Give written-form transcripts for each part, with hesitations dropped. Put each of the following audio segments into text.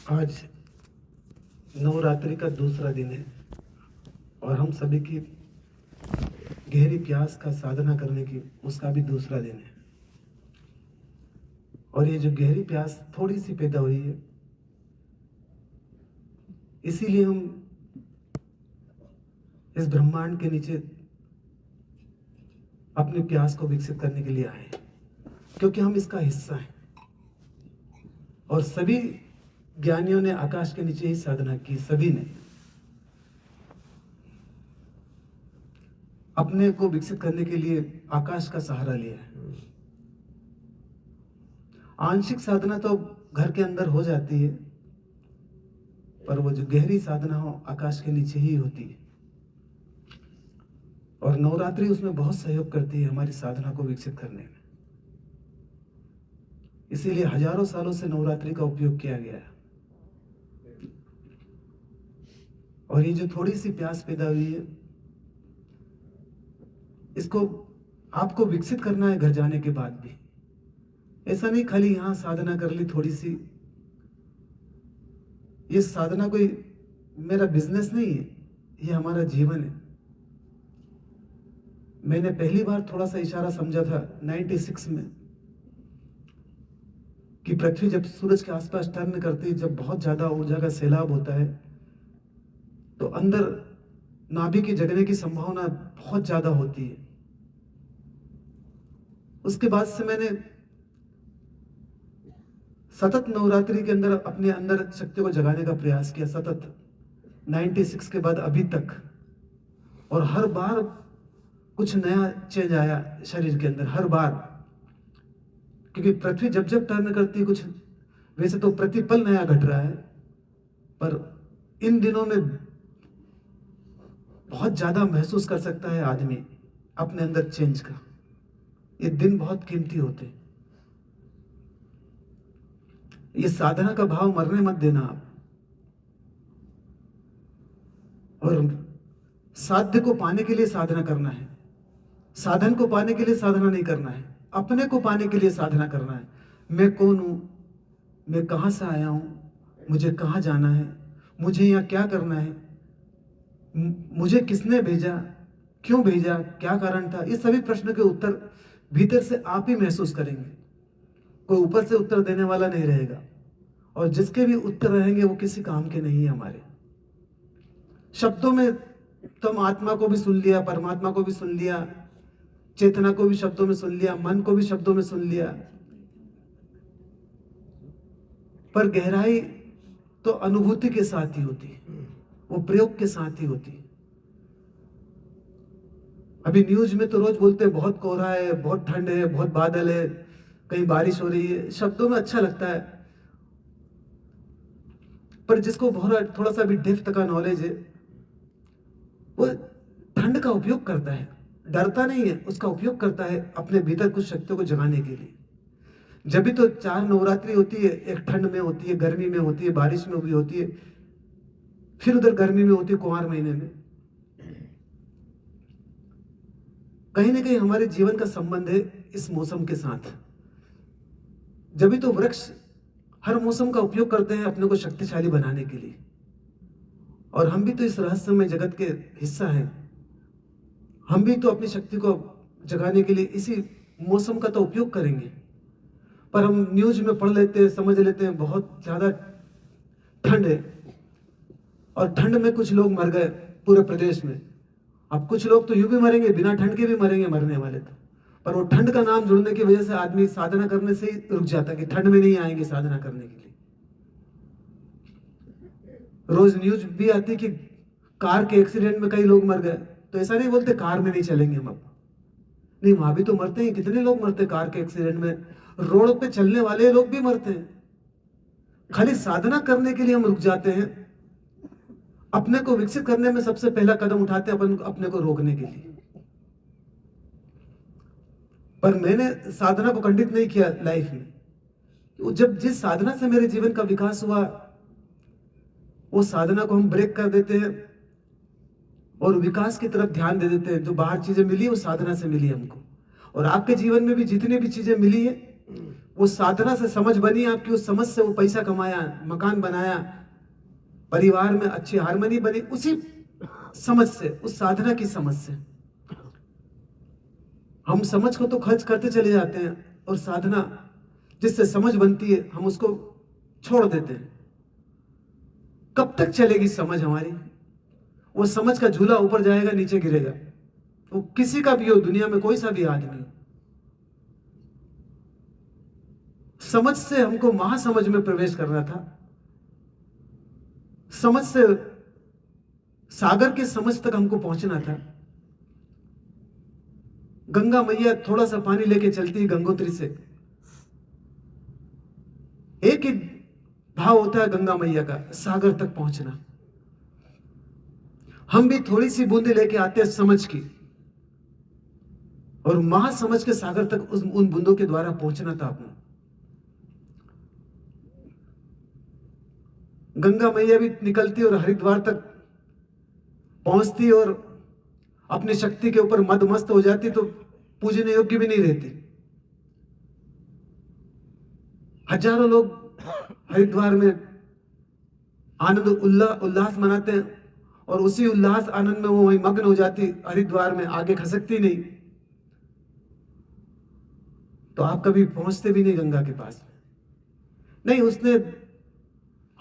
आज नवरात्रि का दूसरा दिन है और हम सभी की गहरी प्यास का साधना करने की उसका भी दूसरा दिन है। और ये जो गहरी प्यास थोड़ी सी पैदा हुई है, इसीलिए हम इस ब्रह्मांड के नीचे अपनी प्यास को विकसित करने के लिए आए हैं, क्योंकि हम इसका हिस्सा हैं। और सभी ज्ञानियों ने आकाश के नीचे ही साधना की, सभी ने अपने को विकसित करने के लिए आकाश का सहारा लिया है। आंशिक साधना तो घर के अंदर हो जाती है, पर वो जो गहरी साधना हो आकाश के नीचे ही होती है। और नवरात्रि उसमें बहुत सहयोग करती है हमारी साधना को विकसित करने में। इसीलिए हजारों सालों से नवरात्रि का उपयोग किया गया है। और ये जो थोड़ी सी प्यास पैदा हुई है, इसको आपको विकसित करना है घर जाने के बाद भी। ऐसा नहीं खाली यहां साधना कर ली थोड़ी सी। ये साधना कोई मेरा बिजनेस नहीं है, ये हमारा जीवन है। मैंने पहली बार थोड़ा सा इशारा समझा था 96 में, कि पृथ्वी जब सूरज के आसपास टर्न करती है, जब बहुत ज्यादा ऊर्जा का सैलाब होता है, तो अंदर नाभि के जगने की संभावना बहुत ज्यादा होती है। उसके बाद से मैंने सतत नवरात्रि के अंदर अपने अंदर शक्ति को जगाने का प्रयास किया, सतत 96 के बाद अभी तक। और हर बार कुछ नया चेंज आया शरीर के अंदर, हर बार। क्योंकि पृथ्वी जब जब टर्न करती है, कुछ वैसे तो प्रतिपल नया घट रहा है, पर इन दिनों में बहुत ज्यादा महसूस कर सकता है आदमी अपने अंदर चेंज का। ये दिन बहुत कीमती होते हैं। ये साधना का भाव मरने मत देना आप। और साध्य को पाने के लिए साधना करना है, साधन को पाने के लिए साधना नहीं करना है, अपने को पाने के लिए साधना करना है। मैं कौन हूं, मैं कहां से आया हूं, मुझे कहां जाना है, मुझे यहां क्या करना है, मुझे किसने भेजा, क्यों भेजा, क्या कारण था। ये सभी प्रश्न के उत्तर भीतर से आप ही महसूस करेंगे। कोई ऊपर से उत्तर देने वाला नहीं रहेगा। और जिसके भी उत्तर रहेंगे वो किसी काम के नहीं है हमारे। शब्दों में तो हम आत्मा को भी सुन लिया, परमात्मा को भी सुन लिया, चेतना को भी शब्दों में सुन लिया, मन को भी शब्दों में सुन लिया, पर गहराई तो अनुभूति के साथ ही होती है, वो प्रयोग के साथ ही होती है। अभी न्यूज में तो रोज बोलते हैं बहुत कोहरा है, बहुत ठंड है, बहुत बादल है, कहीं बारिश हो रही है। शब्दों में अच्छा लगता है, पर जिसको थोड़ा सा भी डेप्थ का नॉलेज है, वो ठंड का उपयोग करता है, डरता नहीं है, उसका उपयोग करता है अपने भीतर कुछ शक्तियों को जगाने के लिए। जब भी तो 4 नवरात्रि होती है, एक ठंड में होती है, गर्मी में होती है, बारिश में भी होती है, फिर उधर गर्मी में होती है, कुंवार महीने में। कहीं ना कहीं हमारे जीवन का संबंध है इस मौसम के साथ। जब भी तो वृक्ष हर मौसम का उपयोग करते हैं अपने को शक्तिशाली बनाने के लिए। और हम भी तो इस रहस्यमय जगत के हिस्सा हैं। हम भी तो अपनी शक्ति को जगाने के लिए इसी मौसम का तो उपयोग करेंगे। पर हम न्यूज में पढ़ लेते हैं, समझ लेते हैं बहुत ज्यादा ठंड है, और ठंड में कुछ लोग मर गए पूरे प्रदेश में। अब कुछ लोग तो यूं भी मरेंगे, बिना ठंड के भी मरेंगे, मरने वाले तो। पर वो ठंड का नाम जुड़ने की वजह से आदमी साधना करने से ही रुक जाता है कि ठंड में नहीं आएंगे साधना करने के लिए। रोज न्यूज भी आती कि कार के एक्सीडेंट में कई लोग मर गए, तो ऐसा नहीं बोलते कार में नहीं चलेंगे हम अब। नहीं, वहां भी तो मरते हैं, कितने लोग मरते हैं कार के एक्सीडेंट में। रोड पे चलने वाले लोग भी मरते हैं। खाली साधना करने के लिए हम रुक जाते हैं, अपने को विकसित करने में सबसे पहला कदम उठाते हैं अपने को रोकने के लिए। पर मैंने साधना को खंडित नहीं किया लाइफ में। तो जब जिस साधना से मेरे जीवन का विकास हुआ, वो साधना को हम ब्रेक कर देते हैं और विकास की तरफ ध्यान दे देते हैं। जो बाहर चीजें मिली वो साधना से मिली हमको। और आपके जीवन में भी जितनी भी चीजें मिली है वो साधना से समझ बनी आपकी, उस समझ से वो पैसा कमाया, मकान बनाया, परिवार में अच्छी हारमोनी बनी, उसी समझ से, उस साधना की समझ से। हम समझ को तो खर्च करते चले जाते हैं और साधना जिससे समझ बनती है हम उसको छोड़ देते हैं। कब तक चलेगी समझ हमारी? वो समझ का झूला ऊपर जाएगा, नीचे गिरेगा। वो किसी का भी हो, दुनिया में कोई सा भी आदमी, समझ से हमको महासमझ में प्रवेश करना था। समझ से सागर की समझ तक हमको पहुंचना था। गंगा मैया थोड़ा सा पानी लेके चलती है गंगोत्री से, एक ही भाव होता है गंगा मैया का, सागर तक पहुंचना। हम भी थोड़ी सी बूंदे लेके आते हैं समझ की, और महासमझ के सागर तक उन बूंदों के द्वारा पहुंचना था अपना। गंगा मैया भी निकलती और हरिद्वार तक पहुंचती और अपनी शक्ति के ऊपर मदमस्त हो जाती तो पूजने योग्य भी नहीं रहती। हजारों लोग हरिद्वार में आनंद उल्लास मनाते हैं और उसी उल्लास आनंद में वो वहीं मग्न हो जाती, हरिद्वार में आगे खसकती नहीं। तो आप कभी पहुंचते भी नहीं गंगा के पास नहीं। उसने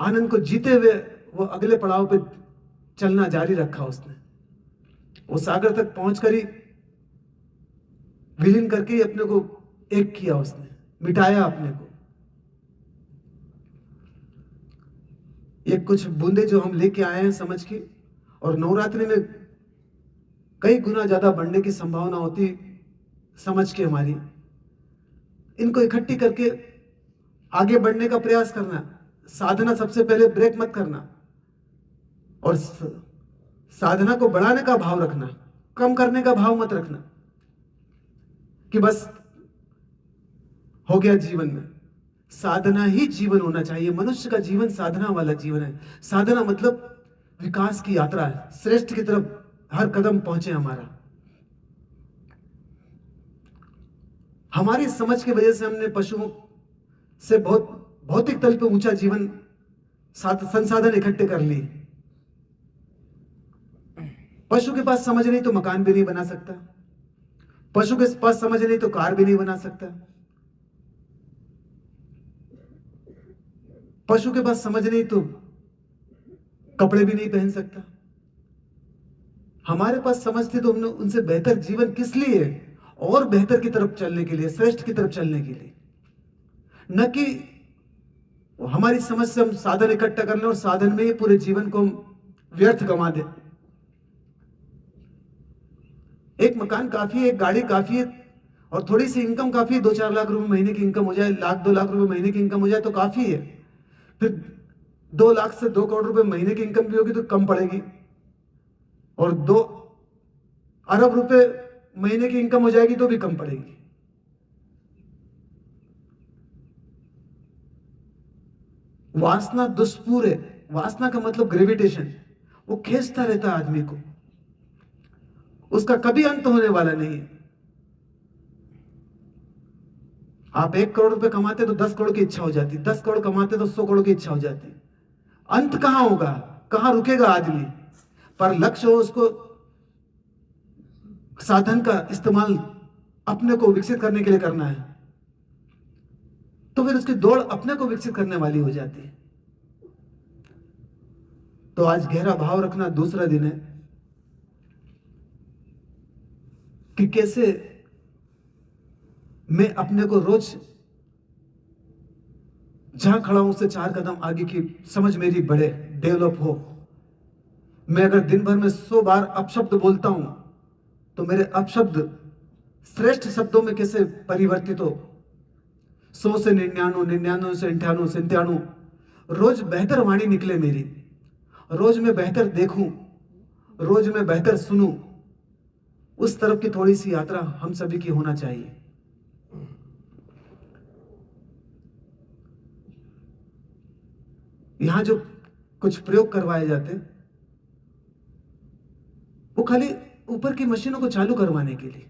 आनंद को जीते हुए वो अगले पड़ाव पे चलना जारी रखा। उसने वो सागर तक पहुंचकर ही विलीन करके ही अपने को एक किया, उसने मिटाया अपने को। ये कुछ बूंदे जो हम लेके आए हैं समझ की, और नवरात्रि में कई गुना ज्यादा बढ़ने की संभावना होती समझ की हमारी। इनको इकट्ठी करके आगे बढ़ने का प्रयास करना। साधना सबसे पहले ब्रेक मत करना, और साधना को बढ़ाने का भाव रखना, कम करने का भाव मत रखना कि बस हो गया जीवन में। साधना ही जीवन होना चाहिए। मनुष्य का जीवन साधना वाला जीवन है। साधना मतलब विकास की यात्रा है, श्रेष्ठ की तरफ हर कदम पहुंचे हमारा। हमारी समझ की वजह से हमने पशुओं से बहुत भौतिक तल पे ऊंचा जीवन संसाधन इकट्ठे कर लिए। पशु के पास समझ नहीं तो मकान भी नहीं बना सकता, पशु के पास समझ नहीं तो कार भी नहीं बना सकता, पशु के पास समझ नहीं तो कपड़े भी नहीं पहन सकता। हमारे पास समझ थी तो हमने उनसे बेहतर जीवन किस लिए, और बेहतर की तरफ चलने के लिए, श्रेष्ठ की तरफ चलने के लिए, न कि हमारी समझ से हम साधन इकट्ठा कर लें और साधन में ही पूरे जीवन को हम व्यर्थ गंवा दें। एक मकान काफी है, एक गाड़ी काफी है, और थोड़ी सी इनकम काफी है। 2-4 लाख रुपए महीने की इनकम हो जाए, 1-2 लाख रुपए महीने की इनकम हो जाए तो काफी है। फिर 2 लाख से 2 करोड़ रुपए महीने की इनकम भी होगी तो कम पड़ेगी, और 2 अरब रुपए महीने की इनकम हो जाएगी तो भी कम पड़ेगी। वासना दुष्पूर है। वासना का मतलब ग्रेविटेशन, वो खींचता रहता है आदमी को, उसका कभी अंत होने वाला नहीं है। आप 1 करोड़ रुपए कमाते तो 10 करोड़ की इच्छा हो जाती, 10 करोड़ कमाते तो 100 करोड़ की इच्छा हो जाती। अंत कहां होगा, कहां रुकेगा आदमी? पर लक्ष्य हो उसको साधन का इस्तेमाल अपने को विकसित करने के लिए करना है, तो फिर उसकी दौड़ अपने को विकसित करने वाली हो जाती है। तो आज गहरा भाव रखना दूसरा दिन है कि कैसे मैं अपने को रोज जहां खड़ा हूं उससे 4 कदम आगे की समझ मेरी बढ़े, डेवलप हो। मैं अगर दिन भर में 100 बार अपशब्द बोलता हूं तो मेरे अपशब्द श्रेष्ठ शब्दों में कैसे परिवर्तित हो। 100 से 99, 99 से 98, 97, रोज बेहतर वाणी निकले मेरी, रोज मैं बेहतर देखूं, रोज मैं बेहतर सुनूं। उस तरफ की थोड़ी सी यात्रा हम सभी की होना चाहिए। यहां जो कुछ प्रयोग करवाए जाते वो खाली ऊपर की मशीनों को चालू करवाने के लिए,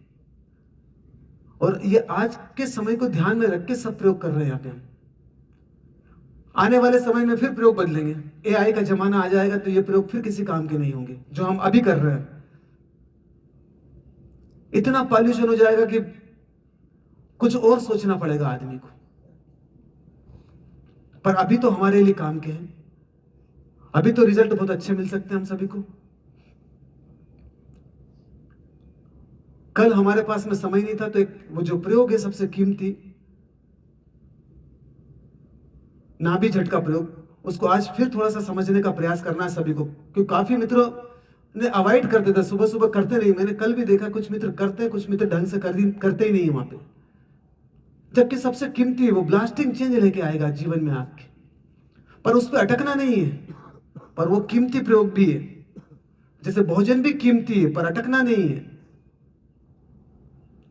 और ये आज के समय को ध्यान में रख के सब प्रयोग कर रहे हैं यहाँ पे हम। आने वाले समय में फिर प्रयोग बदलेंगे, एआई का जमाना आ जाएगा तो ये प्रयोग फिर किसी काम के नहीं होंगे जो हम अभी कर रहे हैं। इतना पॉल्यूशन हो जाएगा कि कुछ और सोचना पड़ेगा आदमी को। पर अभी तो हमारे लिए काम के हैं, अभी तो रिजल्ट बहुत अच्छे मिल सकते हैं हम सभी को। कल हमारे पास में समय नहीं था तो एक वो जो प्रयोग है सबसे कीमती नाभि झटका प्रयोग, उसको आज फिर थोड़ा सा समझने का प्रयास करना है सभी को, क्योंकि काफी मित्रों ने अवॉइड करते थे, सुबह सुबह करते नहीं। मैंने कल भी देखा कुछ मित्र करते हैं, कुछ मित्र ढंग से करते ही नहीं वहां पे, जबकि सबसे कीमती वो ब्लास्टिंग चेंज लेके आएगा जीवन में आपके। पर उस पर अटकना नहीं है, पर वो कीमती प्रयोग भी है। जैसे भोजन भी कीमती है पर अटकना नहीं है।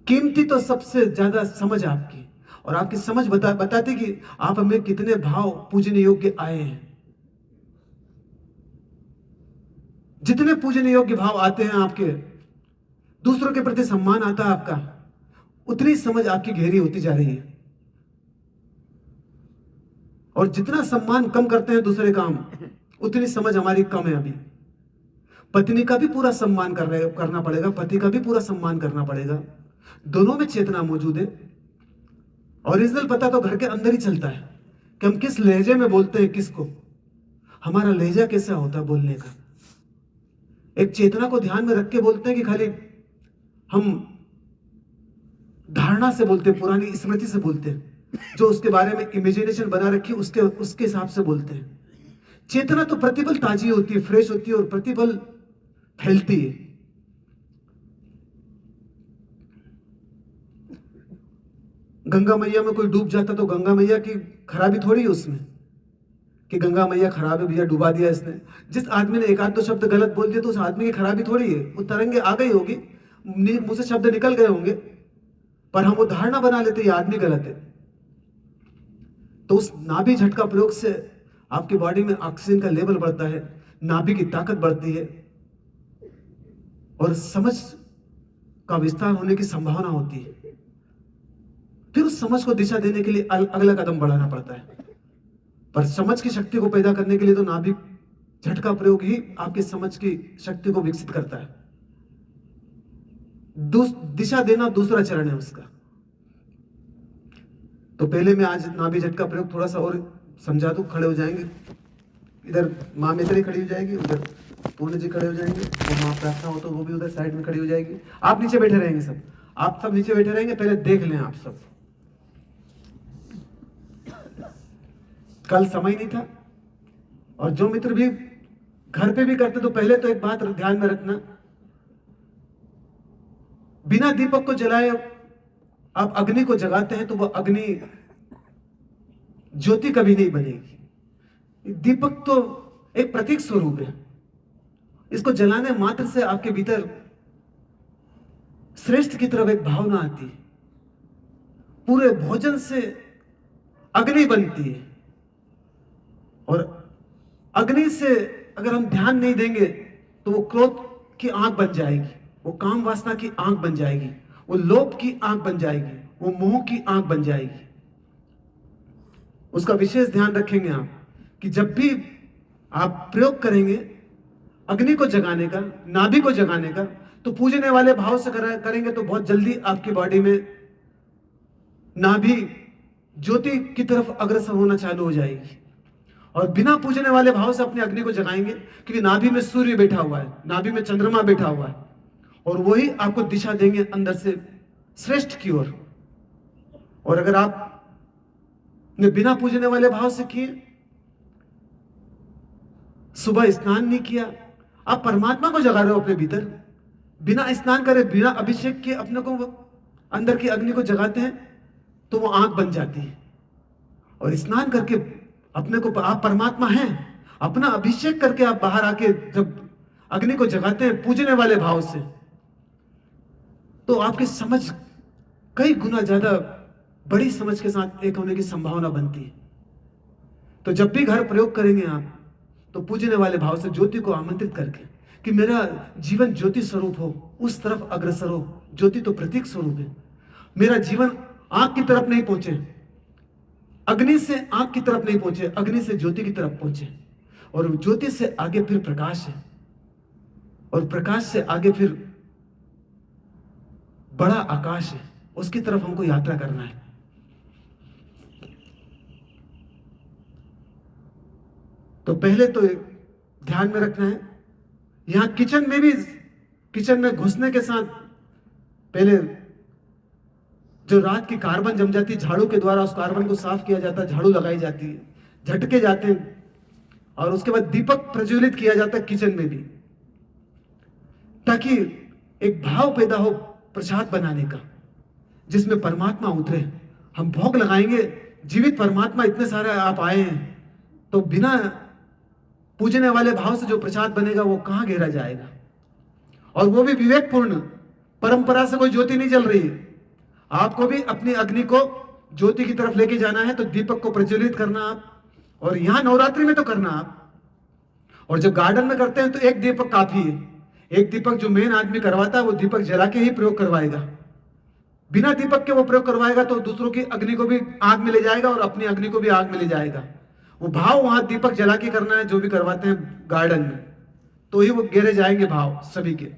कीमती तो सबसे ज्यादा समझ आपकी, और आपकी समझ बताती कि आप हमें कितने भाव पूजने योग्य आए हैं। जितने पूजने योग्य भाव आते हैं आपके, दूसरों के प्रति सम्मान आता है आपका, उतनी समझ आपकी गहरी होती जा रही है। और जितना सम्मान कम करते हैं दूसरे काम, उतनी समझ हमारी कम है अभी। पत्नी का भी पूरा सम्मान करना पड़ेगा, पति का भी पूरा सम्मान करना पड़ेगा। दोनों में चेतना मौजूद है। ओरिजिनल पता तो घर के अंदर ही चलता है कि हम किस लहजे में बोलते हैं किसको, हमारा लहजा कैसा होता है बोलने का। एक चेतना को ध्यान में रख के बोलते हैं कि खाली हम धारणा से बोलते हैं, पुरानी स्मृति से बोलते हैं, जो उसके बारे में इमेजिनेशन बना रखी उसके हिसाब से बोलते हैं। चेतना तो प्रतिपल ताजी होती है, फ्रेश होती है और प्रतिपल फैलती है। गंगा मैया में कोई डूब जाता तो गंगा मैया की खराबी थोड़ी है उसमें कि गंगा मैया खराब है भैया, डुबा दिया इसने। जिस आदमी ने एक आध दो शब्द गलत बोल दिया तो उस आदमी की खराबी थोड़ी है, वो तरंगे आ गई होगी, मुंह से शब्द निकल गए होंगे, पर हम वो धारणा बना लेते ये आदमी गलत है। तो उस नाभि झटका प्रयोग से आपकी बॉडी में ऑक्सीजन का लेवल बढ़ता है, नाभि की ताकत बढ़ती है और समझ का विस्तार होने की संभावना होती है। फिर उस समझ को दिशा देने के लिए अगला कदम बढ़ाना पड़ता है। पर समझ की शक्ति को पैदा करने के लिए तो नाभि झटका प्रयोग ही आपकी समझ की शक्ति को विकसित करता है। दिशा देना दूसरा चरण है उसका। तो पहले मैं आज नाभि झटका प्रयोग थोड़ा सा और समझा दूं। खड़े हो जाएंगे, इधर माँ मित्री खड़ी हो जाएगी, उधर पूर्ण जी खड़े हो जाएंगे, और माँ प्रार्थना हो तो वो भी उधर साइड में खड़ी हो जाएगी। आप नीचे बैठे रहेंगे, सब आप सब नीचे बैठे रहेंगे। पहले देख लें आप सब, कल समय नहीं था। और जो मित्र भी घर पे भी करते तो पहले तो एक बात ध्यान में रखना, बिना दीपक को जलाए आप अग्नि को जगाते हैं तो वह अग्नि ज्योति कभी नहीं बनेगी। दीपक तो एक प्रतीक स्वरूप है, इसको जलाने मात्र से आपके भीतर श्रेष्ठ की तरफ एक भावना आती है। पूरे भोजन से अग्नि बनती है, और अग्नि से अगर हम ध्यान नहीं देंगे तो वो क्रोध की आंख बन जाएगी, वो काम वासना की आंख बन जाएगी, वो लोभ की आंख बन जाएगी, वो मोह की आंख बन जाएगी। उसका विशेष ध्यान रखेंगे आप कि जब भी आप प्रयोग करेंगे अग्नि को जगाने का, नाभि को जगाने का, तो पूजने वाले भाव से करेंगे तो बहुत जल्दी आपकी बॉडी में नाभि ज्योति की तरफ अग्रसर होना चालू हो जाएगी। और बिना पूजने वाले भाव से अपने अग्नि को जगाएंगे, क्योंकि नाभि में सूर्य बैठा हुआ है, नाभि में चंद्रमा बैठा हुआ है, और वही आपको दिशा देंगे अंदर से श्रेष्ठ की ओर। और अगर आप ने बिना पूजने वाले भाव से किए, सुबह स्नान नहीं किया, आप परमात्मा को जगा रहे हो अपने भीतर, बिना स्नान करे, बिना अभिषेक किए अपने को अंदर की अग्नि को जगाते हैं तो वो आंख बन जाती है। और स्नान करके अपने को, आप परमात्मा हैं, अपना अभिषेक करके आप बाहर आके जब अग्नि को जगाते हैं पूजने वाले भाव से, तो आपकी समझ कई गुना ज्यादा बड़ी समझ के साथ एक होने की संभावना बनती है। तो जब भी घर प्रयोग करेंगे आप, तो पूजने वाले भाव से ज्योति को आमंत्रित करके कि मेरा जीवन ज्योति स्वरूप हो, उस तरफ अग्रसर हो। ज्योति तो प्रतीक स्वरूप है, मेरा जीवन आग की तरफ नहीं पहुंचे, अग्नि से आग की तरफ नहीं पहुंचे, अग्नि से ज्योति की तरफ पहुंचे, और ज्योति से आगे फिर प्रकाश है, और प्रकाश से आगे फिर बड़ा आकाश है, उसकी तरफ हमको यात्रा करना है। तो पहले तो ध्यान में रखना है, यहां किचन में भी, किचन में घुसने के साथ पहले जो रात की कार्बन जम जाती है, झाड़ू के द्वारा उस कार्बन को साफ किया जाता है, झाड़ू लगाई जाती है, झटके जाते हैं, और उसके बाद दीपक प्रज्वलित किया जाता है किचन में भी, ताकि एक भाव पैदा हो प्रसाद बनाने का, जिसमें परमात्मा उतरे। हम भोग लगाएंगे, जीवित परमात्मा इतने सारे आप आए हैं, तो बिना पूजने वाले भाव से जो प्रसाद बनेगा वो कहां घेरा जाएगा। और वो भी विवेकपूर्ण, परंपरा से कोई ज्योति नहीं जल रही है, आपको भी अपनी अग्नि को ज्योति की तरफ लेके जाना है, तो दीपक को प्रज्वलित करना आप, और यहां नवरात्रि में तो करना आप। और जब गार्डन में करते हैं तो एक दीपक काफी है, एक दीपक जो मेन आदमी करवाता है वो दीपक जला के ही प्रयोग करवाएगा, बिना दीपक के वो प्रयोग करवाएगा तो दूसरों की अग्नि को भी आग में ले जाएगा और अपनी अग्नि को भी आग में ले जाएगा। वो भाव वहां दीपक जला के करना है, जो भी करवाते हैं गार्डन में, तो ही वो घेरे जाएंगे भाव सभी के।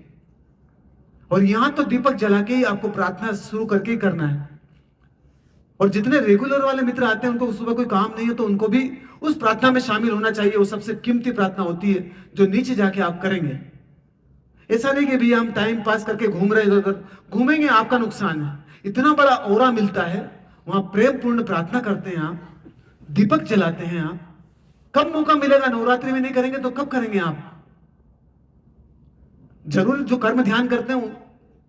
और यहां तो दीपक जला के ही आपको प्रार्थना शुरू करके ही करना है। और जितने रेगुलर वाले मित्र आते हैं, उनको सुबह कोई काम नहीं है तो उनको भी उस प्रार्थना में शामिल होना चाहिए। वो सबसे कीमती प्रार्थना होती है जो नीचे जाके आप करेंगे। ऐसा नहीं कि भैया हम टाइम पास करके घूम रहे इधर उधर, घूमेंगे आपका नुकसान है। इतना बड़ा ओरा मिलता है, वहां प्रेम पूर्ण प्रार्थना करते हैं आप, दीपक जलाते हैं आप। कब मौका मिलेगा, नवरात्रि में नहीं करेंगे तो कब करेंगे आप। जरूर जो कर्म ध्यान करते हैं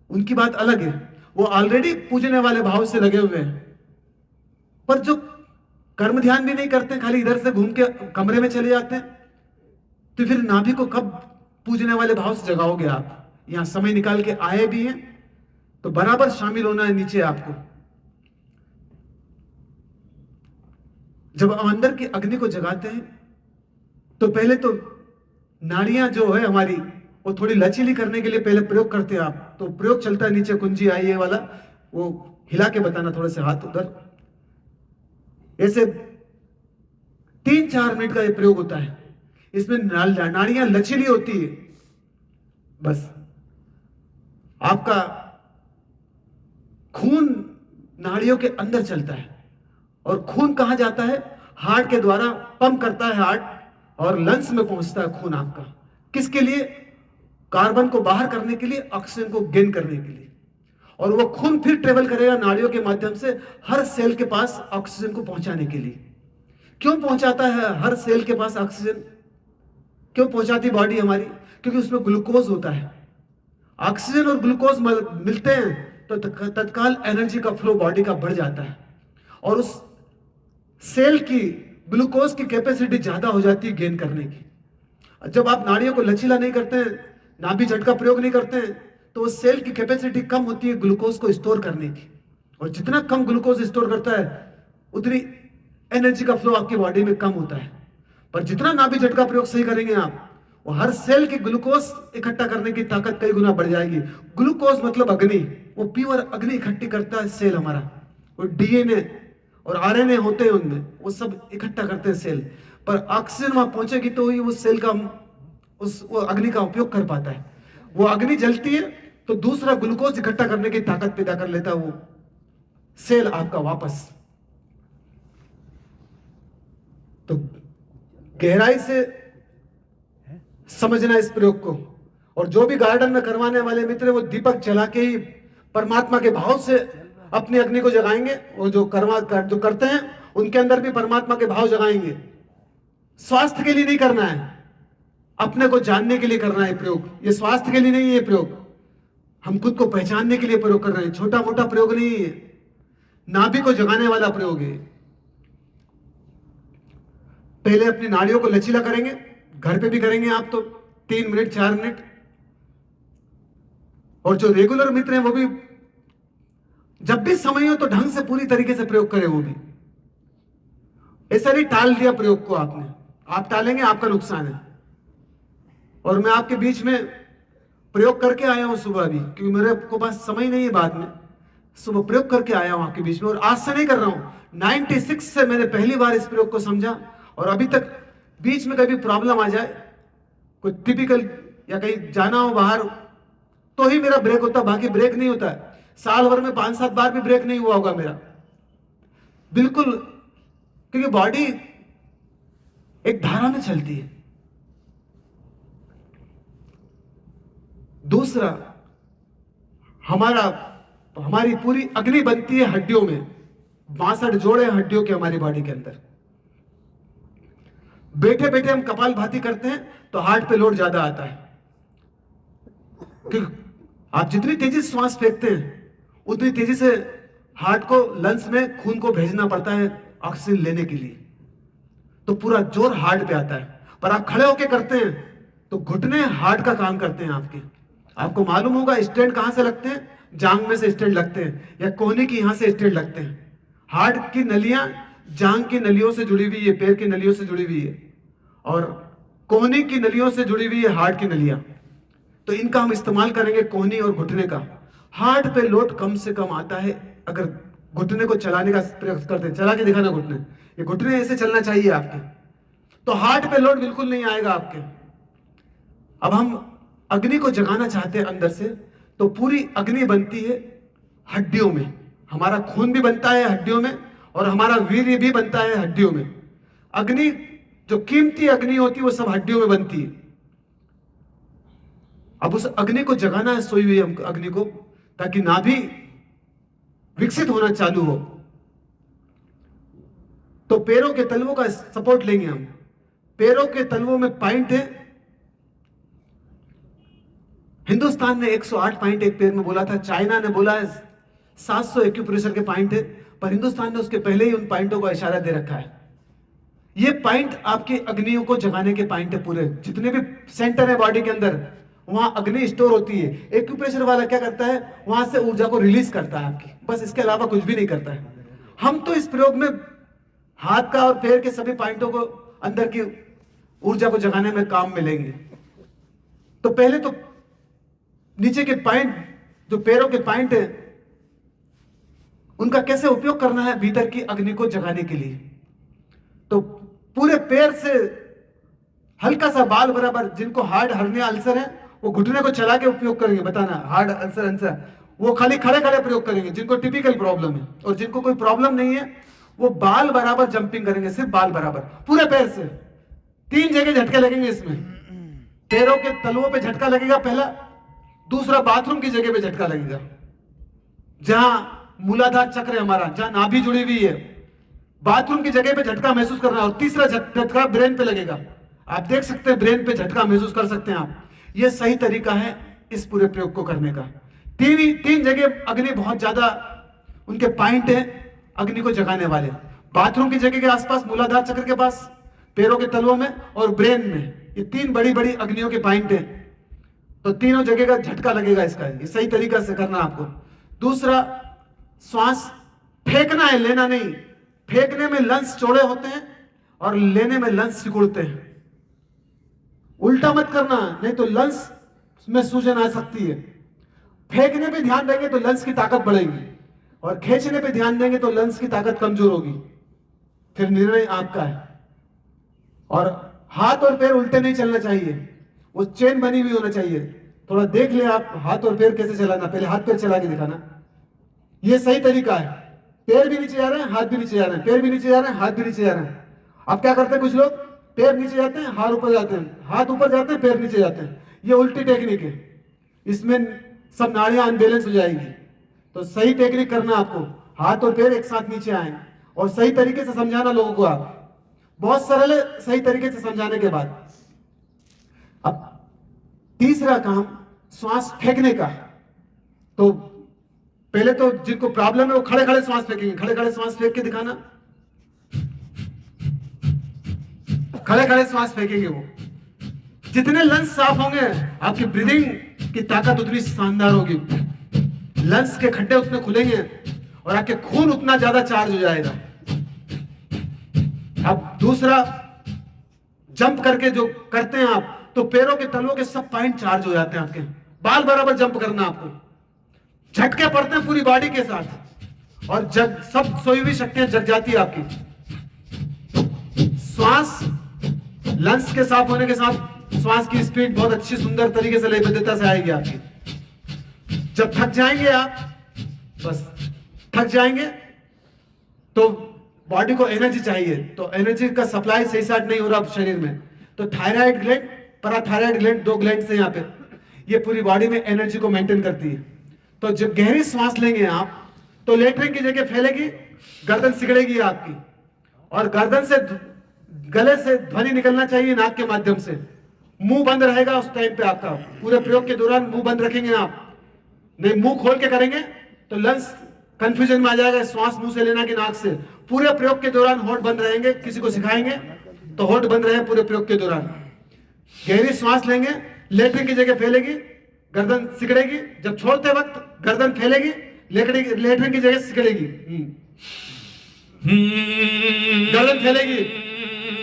उनकी बात अलग है, वो ऑलरेडी पूजने वाले भाव से लगे हुए हैं। पर जो कर्म ध्यान भी नहीं करते, खाली इधर से घूम के कमरे में चले जाते हैं, तो फिर नाभि को कब पूजने वाले भाव से जगाओगे आप। यहां समय निकाल के आए भी हैं तो बराबर शामिल होना है नीचे आपको। जब अंदर की अग्नि को जगाते हैं तो पहले तो नाड़ियां जो है हमारी, वो थोड़ी लचीली करने के लिए पहले प्रयोग करते हैं आप। तो प्रयोग चलता है नीचे कुंजी आई है वाला, वो हिला के बताना थोड़े से हाथ उधर, ऐसे 3-4 मिनट का ये प्रयोग होता है। इसमें नाड़ियां लचीली होती है, बस आपका खून नाड़ियों के अंदर चलता है। और खून कहां जाता है, हार्ट के द्वारा पंप करता है हार्ट, और लंग्स में पहुंचता है खून आपका। किसके लिए, कार्बन को बाहर करने के लिए, ऑक्सीजन को गेन करने के लिए। और वो खून फिर ट्रेवल करेगा नाड़ियों के माध्यम से हर सेल के पास ऑक्सीजन को पहुंचाने के लिए। क्यों पहुंचाता है हर सेल के पास ऑक्सीजन, क्यों पहुंचाती बॉडी हमारी, क्योंकि उसमें ग्लूकोज होता है। ऑक्सीजन और ग्लूकोज मिलते हैं तो तत्काल एनर्जी का फ्लो बॉडी का बढ़ जाता है, और उस सेल की ग्लूकोज की कैपेसिटी ज्यादा हो जाती है गेन करने की। जब आप नाड़ियों को लचीला नहीं करते हैं, नाभि झटका प्रयोग नहीं करते हैं, तो उस सेल की कैपेसिटी कम होती है ग्लूकोज को स्टोर करने की। और जितना कम ग्लूकोज स्टोर करता है उतनी एनर्जी का फ्लो आपकी बॉडी में कम होता है। पर जितना नाभि झटका प्रयोग सही करेंगे आप, वो हर सेल की ग्लूकोज इकट्ठा करने की ताकत कई गुना बढ़ जाएगी। ग्लूकोज मतलब अग्नि, वो प्योर अग्नि इकट्ठी करता है सेल हमारा। वो डीएनए और आरएनए होते हैं उनमें, वो सब इकट्ठा करते हैं सेल। पर ऑक्सीजन वहां पहुंचेगी तो ही उस सेल का वो अग्नि का उपयोग कर पाता है। वो अग्नि जलती है तो दूसरा ग्लूकोज इकट्ठा करने की ताकत पैदा कर लेता है वो सेल आपका वापस। तो गहराई से समझना इस प्रयोग को। और जो भी गार्डन में करवाने वाले मित्र, वो दीपक जला के ही परमात्मा के भाव से अपनी अग्नि को जगाएंगे। वो जो करते हैं उनके अंदर भी परमात्मा के भाव जगाएंगे। स्वास्थ्य के लिए नहीं करना है, अपने को जानने के लिए करना है प्रयोग। ये स्वास्थ्य के लिए नहीं है प्रयोग, हम खुद को पहचानने के लिए प्रयोग कर रहे हैं। छोटा मोटा प्रयोग नहीं है, नाभि को जगाने वाला प्रयोग है। पहले अपनी नाड़ियों को लचीला करेंगे, घर पे भी करेंगे आप तो 3 मिनट 4 मिनट। और जो रेगुलर मित्र हैं वो भी जब भी समय हो तो ढंग से पूरी तरीके से प्रयोग करें। वो भी ऐसा नहीं टाल दिया प्रयोग को आपने, आप टालेंगे आपका नुकसान है। और मैं आपके बीच में प्रयोग करके आया हूं सुबह भी, क्योंकि मेरे को पास समय नहीं है बाद में। सुबह प्रयोग करके आया हूं आपके बीच में, और आज से नहीं कर रहा हूं, 96 से मैंने पहली बार इस प्रयोग को समझा। और अभी तक बीच में कभी प्रॉब्लम आ जाए, कोई टिपिकल या कहीं जाना हो बाहर, तो ही मेरा ब्रेक होता, बाकी ब्रेक नहीं होता है। साल भर में 5-7 बार भी ब्रेक नहीं हुआ होगा मेरा, बिल्कुल, क्योंकि बॉडी एक धारा में चलती है। दूसरा, हमारी पूरी अग्नि बनती है हड्डियों में, 62 जोड़े हड्डियों के हमारी बॉडी के अंदर। बैठे बैठे हम कपालभाति करते हैं तो हार्ट पे लोड ज्यादा आता है, क्योंकि आप जितनी तेजी से श्वास फेंकते हैं उतनी तेजी से हार्ट को, लंग्स में खून को भेजना पड़ता है ऑक्सीजन लेने के लिए, तो पूरा जोर हार्ट पे आता है। पर आप खड़े होके करते हैं तो घुटने हार्ट का काम करते हैं आपके। आपको मालूम होगा स्टैंड कहां से लगते हैं, जांग में से स्टैंड लगते हैं, या कोहनी की यहां से स्टैंड लगते हैं। हार्ट की नलियां जांग की नलियों से जुड़ी हुई है, पैर की नलियों से जुड़ी हुई है, और कोहनी की नलियों से जुड़ी हुई है हार्ट की नलियां। तो इनका हम इस्तेमाल करेंगे, कोहनी और घुटने का। हार्ट पे लोड कम से कम आता है अगर घुटने को चलाने का प्रयास करते हैं। चला के दिखाना घुटने, ये घुटने ऐसे चलना चाहिए आपके, तो हार्ट पे लोड बिल्कुल नहीं आएगा आपके। अब हम अग्नि को जगाना चाहते हैं अंदर से, तो पूरी अग्नि बनती है हड्डियों में। हमारा खून भी बनता है हड्डियों में, और हमारा वीर्य भी बनता है हड्डियों में। अग्नि, जो कीमती अग्नि होती है, वो सब हड्डियों में बनती है। अब उस अग्नि को जगाना है, सोई हुई अग्नि को, ताकि नाभि विकसित होना चालू हो। तो पैरों के तलवों का सपोर्ट लेंगे हम। पैरों के तलवों में पॉइंट है, हिंदुस्तान ने 108 पॉइंट एक पैर में बोला था, चाइना ने बोला है 700 एक्यूप्रेशर के पॉइंट है, पर हिंदुस्तान ने उसके पहले ही उन पॉइंटों का इशारा दे रखा है। ये पॉइंट आपके अग्नियों को जगाने के पॉइंट है। पूरे जितने भी सेंटर है बॉडी के अंदर, वहां अग्नि स्टोर होती है। एक्यूप्रेशर वाला क्या करता है, वहां से ऊर्जा को रिलीज करता है आपकी, बस इसके अलावा कुछ भी नहीं करता है। हम तो इस प्रयोग में हाथ का और पैर के सभी पॉइंटों को, अंदर की ऊर्जा को जगाने में काम में लेंगे। तो पहले तो नीचे के पॉइंट, जो पैरों के पॉइंट है, उनका कैसे उपयोग करना है भीतर की अग्नि को जगाने के लिए। तो पूरे पैर से हल्का सा बाल बराबर, जिनको हार्ड हर्निया अल्सर है वो घुटने को चला के उपयोग करेंगे। बताना हार्ड अल्सर वो खाली खड़े खड़े प्रयोग करेंगे, जिनको टिपिकल प्रॉब्लम है। और जिनको कोई प्रॉब्लम नहीं है वो बाल बराबर जंपिंग करेंगे, सिर्फ बाल बराबर पूरे पैर से। 3 जगह झटके लगेंगे इसमें। पैरों के तलवों पे झटका लगेगा पहला, दूसरा बाथरूम की जगह पे झटका लगेगा, जहां मूलाधार चक्र है हमारा, जहां नाभि जुड़ी हुई है, बाथरूम की जगह पे झटका महसूस करना। और तीसरा झटका ब्रेन पे लगेगा। आप देख सकते हैं ब्रेन पे झटका महसूस कर सकते हैं आप। ये सही तरीका है इस पूरे प्रयोग को करने का। 3 जगह अग्नि बहुत ज्यादा उनके पॉइंट है अग्नि को जगाने वाले। बाथरूम की जगह के आसपास, मूलाधार चक्र के पास, पैरों के तलवों में और ब्रेन में, ये 3 बड़ी बड़ी अग्नियों के पॉइंट है। तो तीनों जगह का झटका लगेगा इसका। ये सही तरीका से करना आपको। दूसरा, श्वास फेंकना है, लेना नहीं। फेंकने में लंग्स चौड़े होते हैं और लेने में लंग्स सिकुड़ते हैं। उल्टा मत करना, नहीं तो लंग्स में सूजन आ सकती है। फेंकने पे ध्यान देंगे तो लंग्स की ताकत बढ़ेगी, और खींचने पे ध्यान देंगे तो लंग्स की ताकत कमजोर होगी। फिर निर्णय आपका है। और हाथ और पैर उल्टे नहीं चलना चाहिए, वो चेन बनी हुई होना चाहिए। थोड़ा देख ले आप हाथ और पैर कैसे चलाना, पहले हाथ पैर चला के दिखाना। ये सही तरीका है। पैर भी नीचे जा रहे हैं, हाथ भी नीचे जा रहे हैं, पैर भी नीचे जा रहे हैं, हाथ भी नीचे जा रहे हैं। अब क्या करते हैं कुछ लोग, पैर नीचे जाते हैं, हाथ ऊपर जाते हैं, हाथ ऊपर जाते हैं, पैर नीचे जाते हैं। ये उल्टी टेक्निक है, इसमें सब नाड़ियां अनबैलेंस हो जाएगी। तो सही टेक्निक करना आपको, हाथ और पैर एक साथ नीचे आए, और सही तरीके से समझाना लोगों को। आप बहुत सरल है, सही तरीके से समझाने के बाद। अब तीसरा काम श्वास फेंकने का। तो पहले तो जिनको प्रॉब्लम है वो खड़े खड़े श्वास फेंकेंगे। खड़े खड़े श्वास फेंक के दिखाना, खड़े खड़े श्वास फेंकेंगे। वो जितने लंग्स साफ होंगे, आपकी ब्रीदिंग की ताकत उतनी शानदार होगी। लंग्स के खड्डे उतने खुलेंगे और आपके खून उतना ज्यादा चार्ज हो जाएगा। अब दूसरा, जंप करके जो करते हैं आप, तो पैरों के तलवों के सब पॉइंट चार्ज हो जाते हैं आपके। बाल बराबर जंप करना आपको। झटके पड़ते हैं पूरी बॉडी के साथ और जग सब सोई हुई शक्तियां जग जाती है आपकी। श्वास लंग्स के साफ होने के साथ श्वास की स्पीड बहुत अच्छी सुंदर तरीके से लयबद्धता से आएगी आपकी। जब थक जाएंगे आप, बस थक जाएंगे तो बॉडी को एनर्जी चाहिए, तो एनर्जी का सप्लाई सही साथ नहीं हो रहा शरीर में, तो थायराइड ग्लैंड, पैराथायराइड ग्लैंड, दो ग्लैंड से यहाँ पे ये पूरी बॉडी में एनर्जी को मेंटेन करती है। तो जब गहरी सांस लेंगे आप तो लेटरिन की जगह फैलेगी, गर्दन सिकुड़ेगी आपकी और गर्दन से गले से ध्वनि निकलना चाहिए नाक के माध्यम से। मुंह बंद रहेगा उस टाइम पे आपका, पूरे प्रयोग के दौरान मुंह बंद रखेंगे आप, नहीं मुंह खोल के करेंगे तो लंग्स कंफ्यूजन में आ जाएगा, श्वास मुंह से लेना कि नाक से। पूरे प्रयोग के दौरान होठ बंद रहेंगे, किसी को सिखाएंगे तो होठ बंद रहे पूरे प्रयोग के दौरान। गहरी श्वास लेंगे, लेटरिन की जगह फैलेगी, गर्दन सिकुड़ेगी, जब छोड़ते वक्त गर्दन फैलेगी, लेटरिन की जगह सिकुड़ेगी, गर्दन फैलेगी,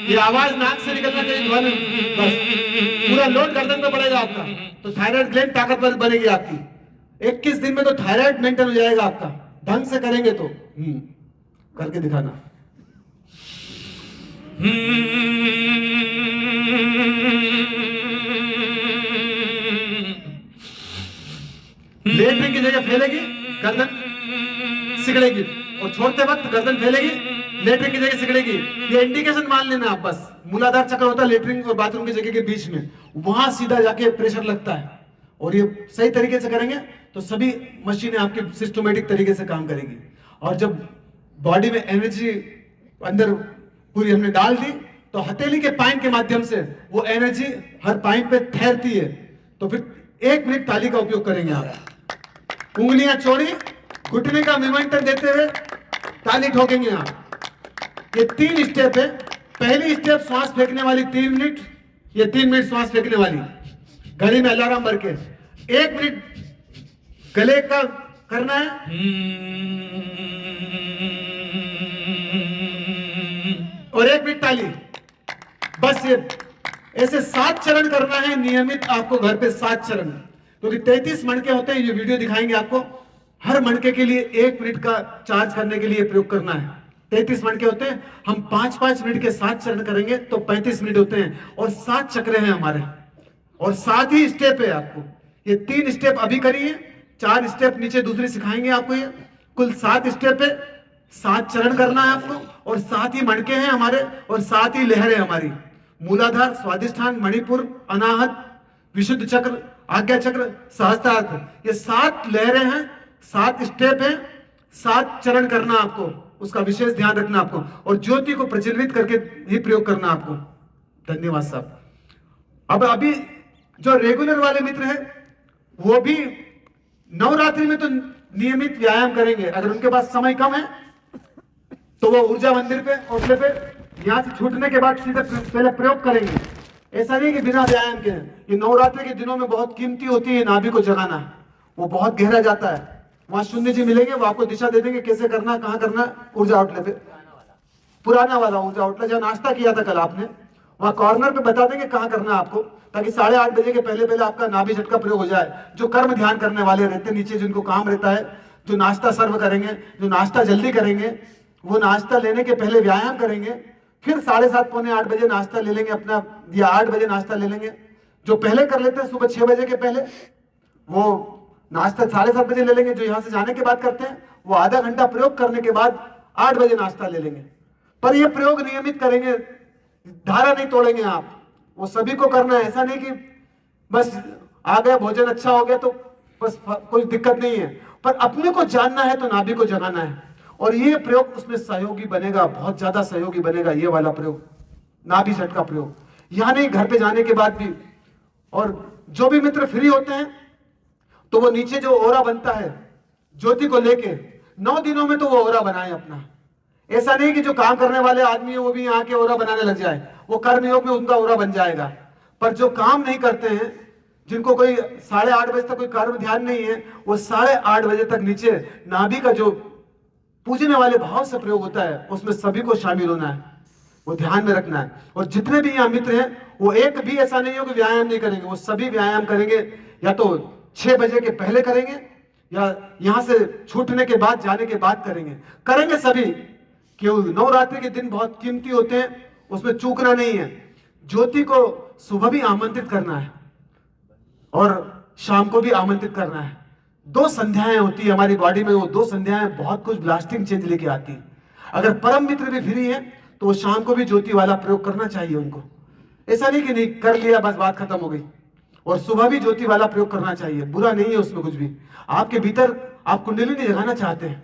ये आवाज नाक से निकलना चाहिए ध्वनि, बस पूरा लोड गर्दन पे पड़ेगा आपका, तो थायराइड ग्लैंड ताकतवर बनेगी आपकी। 21 दिन में तो थायराइड मेंटेन हो जाएगा आपका, ढंग से करेंगे तो। करके दिखाना। लेटने की जगह फैलेगी, गर्दन सिकुड़ेगी और छोड़ते वक्त गर्दन फैलेगी, लेटरिन की जगह सिकुड़ेगी। ये इंडिकेशन मान लेना आप, बस मूलाधार चक्र होता है लेटरिन और बाथरूम की जगह के बीच में, वहां सीधा जाके प्रेशर लगता है। और ये सही तरीके से करेंगे तो सभी मशीनें आपकी सिस्टमेटिक तरीके से काम करेगी। और जब बॉडी में एनर्जी अंदर पूरी हमने डाल दी तो हथेली के पॉइंट के माध्यम से वो एनर्जी हर पॉइंट पे ठहरती है। तो फिर 1 मिनट ताली का उपयोग करेंगे आप, उंगलियां चौड़ी, घुटने का मोमेंटम देते हुए ताली ठोकेंगे आप। ये 3 स्टेप है। पहली स्टेप श्वास फेंकने वाली 3 मिनट, ये 3 मिनट श्वास फेंकने वाली, गले में अलार्म भर के 1 मिनट गले का करना है, और 1 मिनट ताली। बस ये ऐसे 7 चरण करना है नियमित आपको घर पे, 7 चरण, क्योंकि 33 मणके होते हैं। ये वीडियो दिखाएंगे आपको। हर मणके के लिए 1 मिनट का चार्ज करने के लिए प्रयोग करना है। 33 मणके होते हैं, हम 5-5 मिनट के 7 चरण करेंगे तो 35 मिनट होते हैं, और 7 चक्र हैं हमारे, और 7 ही स्टेप है आपको। ये 3 स्टेप अभी करिए, 4 स्टेप नीचे दूसरी सिखाएंगे आपको। ये कुल 7 स्टेप है, 7 चरण करना है आपको, और 7 ही मणके हैं हमारे, और 7 ही लहरें हमारी। मूलाधार, स्वादिष्ठान, मणिपुर, अनाहत, विशुद्ध चक्र, आज्ञा चक्र, सहस्त्रार्थ, ये 7 लहरें हैं, 7 स्टेप हैं, 7 चरण करना आपको, उसका विशेष ध्यान रखना आपको, और ज्योति को प्रज्वलित करके ही प्रयोग करना आपको। धन्यवाद साहब। अब अभी जो रेगुलर वाले मित्र हैं वो भी नवरात्रि में तो नियमित व्यायाम करेंगे। अगर उनके पास समय कम है तो वो ऊर्जा मंदिर पे औसले पे यहाँ से छूटने के बाद सीधे पहले प्रयोग करेंगे। ऐसा नहीं कि बिना व्यायाम के। ये नवरात्रि के दिनों में बहुत कीमती होती है नाभि को जगाना, वो बहुत गहरा जाता है। वहां शून्य जी मिलेंगे, वो आपको दिशा दे देंगे कैसे करना, कहाँ करना। ऊर्जा आउटले पे, पुराना वाला ऊर्जा आउटले जहाँ नाश्ता किया था कल आपने, वहां कॉर्नर पे बता देंगे कहाँ करना आपको, ताकि 8:30 बजे के पहले पहले आपका नाभि झटका प्रयोग हो जाए। जो कर्म ध्यान करने वाले रहते हैं नीचे, जिनको काम रहता है, जो नाश्ता सर्व करेंगे, जो नाश्ता जल्दी करेंगे, वो नाश्ता लेने के पहले व्यायाम करेंगे, फिर 7:30 पौने 8 बजे नाश्ता ले लेंगे अपना, या 8 बजे नाश्ता ले लेंगे। जो पहले कर लेते हैं सुबह 6 बजे के पहले, वो नाश्ता 7:30 बजे ले लेंगे। जो यहाँ से जाने के बाद करते हैं वो आधा घंटा प्रयोग करने के बाद 8 बजे नाश्ता ले लेंगे। पर ये प्रयोग नियमित करेंगे, धारा नहीं तोड़ेंगे आप, वो सभी को करना है। ऐसा नहीं कि बस आ गया भोजन अच्छा हो गया तो बस कोई दिक्कत नहीं है, पर अपने को जानना है तो नाभि को जगाना है। और ये प्रयोग उसमें सहयोगी बनेगा, बहुत ज्यादा सहयोगी बनेगा ये वाला प्रयोग, नाभि झटका प्रयोग। यहाँ नहीं, घर पे जाने के बाद भी। और जो भी मित्र फ्री होते हैं तो वो नीचे जो ओरा बनता है ज्योति को लेके 9 दिनों में तो वो ओरा बनाए अपना। ऐसा नहीं कि जो काम करने वाले आदमी है वो भी यहाँ के ओरा बनाने लग जाए, वो कर्मयोग में उनका ओरा बन जाएगा। पर जो काम नहीं करते हैं, जिनको कोई 8:30 बजे तक कोई कर्म ध्यान नहीं है, वो 8:30 बजे तक नीचे नाभि का जो पूजने वाले भाव से प्रयोग होता है उसमें सभी को शामिल होना है, वो ध्यान में रखना है। और जितने भी यहाँ मित्र हैं वो एक भी ऐसा नहीं हो कि व्यायाम नहीं करेंगे, वो सभी व्यायाम करेंगे। या तो 6 बजे के पहले करेंगे, या यहां से छूटने के बाद, जाने के बाद करेंगे सभी। क्यों? नवरात्रि के दिन बहुत कीमती होते हैं, उसमें चूकना नहीं है। ज्योति को सुबह भी आमंत्रित करना है और शाम को भी आमंत्रित करना है। 2 संध्याएं होती है हमारी बॉडी में, वो 2 संध्याएं बहुत कुछ लास्टिंग चेंज लेके आती है। अगर परम मित्र भी फ्री है तो वो शाम को भी ज्योति वाला प्रयोग करना चाहिए उनको। ऐसा नहीं कि नहीं कर लिया बस बात खत्म हो गई। और सुबह भी ज्योति वाला प्रयोग करना चाहिए, बुरा नहीं है उसमें कुछ भी। आपके भीतर आप कुंडलिनी जगाना चाहते हैं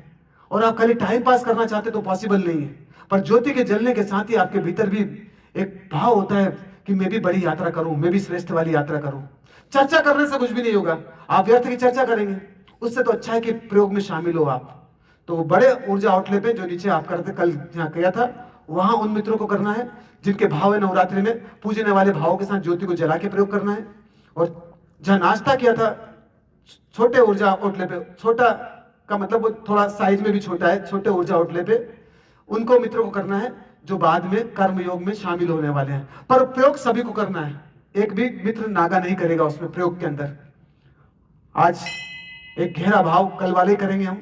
और आप खाली टाइम पास करना चाहते हैं तो पॉसिबल नहीं है। पर ज्योति के जलने के साथ ही आपके भीतर भी एक भाव होता है कि मैं भी बड़ी यात्रा करूं, मैं भी श्रेष्ठ वाली यात्रा करूं। चर्चा करने से कुछ भी नहीं होगा, आप व्यर्थ की चर्चा करेंगे। उससे तो अच्छा है कि प्रयोग में शामिल हो आप। तो बड़े ऊर्जा आउटले पे जो नीचे आप करते कल जहाँ किया था, वहां उन मित्रों को करना है जिनके भाव है नवरात्रि में पूजने वाले भावों के साथ ज्योति को जला के प्रयोग करना है। और जहां नाश्ता किया था छोटे ऊर्जा आउटले पे, छोटा का मतलब वो थोड़ा साइज में भी छोटा है, छोटे ऊर्जा आउटले पे उनको मित्रों को करना है जो बाद में कर्म योग में शामिल होने वाले हैं। पर प्रयोग सभी को करना है, एक भी मित्र नागा नहीं करेगा उसमें प्रयोग के अंदर। आज एक गहरा भाव कल वाले करेंगे हम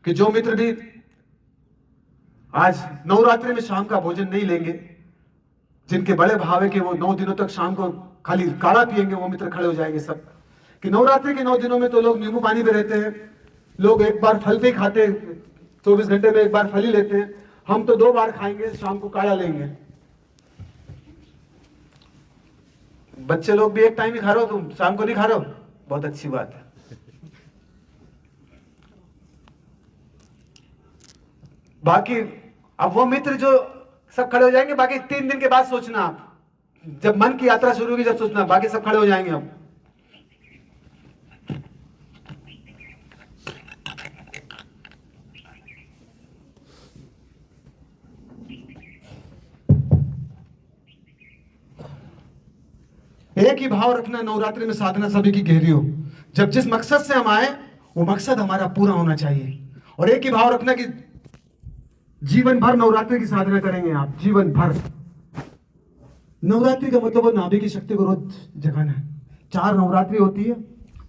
कि जो मित्र भी आज नवरात्रि में शाम का भोजन नहीं लेंगे, जिनके बड़े भाव है कि वो 9 दिनों तक शाम को खाली काढ़ा पिएंगे, वो मित्र खड़े हो जाएंगे सब। कि नवरात्रि के 9 दिनों में तो लोग नींबू पानी पे रहते हैं, लोग एक बार फल भी खाते हैं, 24 घंटे में एक बार फल ही लेते हैं। हम तो 2 बार खाएंगे, शाम को काढ़ा लेंगे। बच्चे लोग भी एक टाइम ही खा रहे हो, तुम शाम को नहीं खा रहे हो, बहुत अच्छी बात है। बाकी अब वो मित्र जो सब खड़े हो जाएंगे, बाकी 3 दिन के बाद सोचना, आप जब मन की यात्रा शुरू होगी जब सोचना, बाकी सब खड़े हो जाएंगे। अब एक ही भाव रखना नवरात्रि में, साधना सभी की गहरी हो। जब जिस मकसद से हम आए वो मकसद हमारा पूरा होना चाहिए। और एक ही भाव रखना कि जीवन भर नवरात्रि की साधना करेंगे आप, जीवन भर। नवरात्रि का मतलब वो नाभि की शक्ति को रोज जगाना है। 4 नवरात्रि होती है,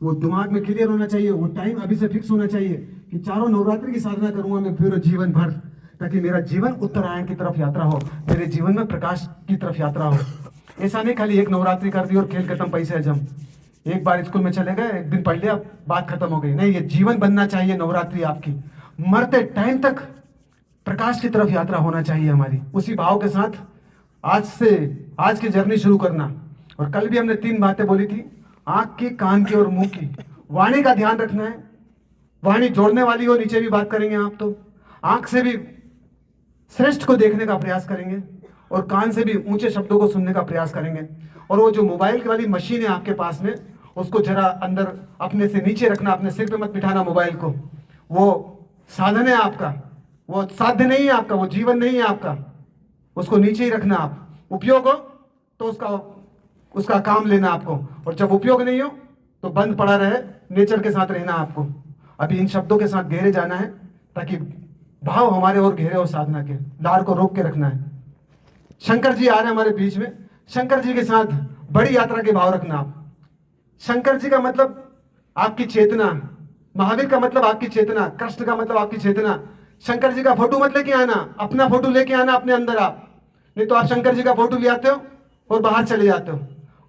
वो दिमाग में क्लियर होना चाहिए, वो टाइम अभी से फिक्स होना चाहिए कि 4 नवरात्रि की साधना करूंगा मैं पूरे जीवन भर, ताकि मेरा जीवन उत्तरायण की तरफ यात्रा हो, मेरे जीवन में प्रकाश की तरफ यात्रा हो। ऐसा नहीं खाली एक नवरात्रि कर दी और खेल खत्म, पैसे हजम। एक बार स्कूल में चले गए, एक दिन पढ़ लिया, बात खत्म हो गई। नहीं, ये जीवन बनना चाहिए नवरात्रि आपकी, मरते टाइम तक प्रकाश की तरफ यात्रा होना चाहिए हमारी। उसी भाव के साथ आज की जर्नी शुरू करना। और कल भी हमने 3 बातें बोली थी, आंख की, कान की और मुंह की। वाणी का ध्यान रखना है, वाणी जोड़ने वाली हो, नीचे भी बात करेंगे आप तो। आंख से भी श्रेष्ठ को देखने का प्रयास करेंगे और कान से भी ऊंचे शब्दों को सुनने का प्रयास करेंगे। और वो जो मोबाइल वाली मशीन है आपके पास में, उसको जरा अंदर अपने से नीचे रखना, अपने सिर पे मत बिठाना मोबाइल को। वो साधन है आपका, वो साध्य नहीं है आपका, वो जीवन नहीं है आपका, उसको नीचे ही रखना। आप उपयोग हो तो उसका काम लेना आपको, और जब उपयोग नहीं हो तो बंद पड़ा रहे, नेचर के साथ रहना आपको। अभी इन शब्दों के साथ गहरे जाना है ताकि भाव हमारे और गहरे हो साधना के, लार को रोक के रखना है। शंकर जी आ रहे हैं हमारे बीच में, शंकर जी के साथ बड़ी यात्रा के भाव रखना आप। शंकर जी का मतलब आपकी चेतना, महावीर का मतलब आपकी चेतना, कृष्ण का मतलब आपकी चेतना। शंकर जी का फोटो मत लेके आना, अपना फोटो लेके आना अपने अंदर आप, नहीं तो आप शंकर जी का फोटो ले आते हो और बाहर चले जाते हो।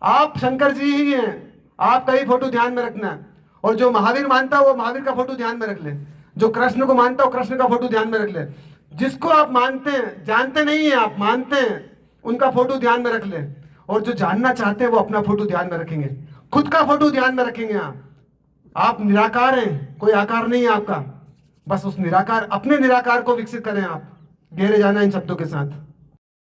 आप शंकर जी ही हैं, आपका ही फोटो ध्यान में रखना है। और जो महावीर मानता है वो महावीर का फोटो ध्यान में रख ले, जो कृष्ण को मानता है कृष्ण का फोटो ध्यान में रख ले। जिसको आप मानते हैं, जानते नहीं है आप, मानते हैं, उनका फोटो ध्यान में रख ले। और जो जानना चाहते हैं वो अपना फोटो ध्यान में रखेंगे, खुद का फोटो ध्यान में रखेंगे। आप निराकार हैं, कोई आकार नहीं है आपका, बस उस निराकार, अपने निराकार को विकसित करें आप। गहरे जाना इन शब्दों के साथ।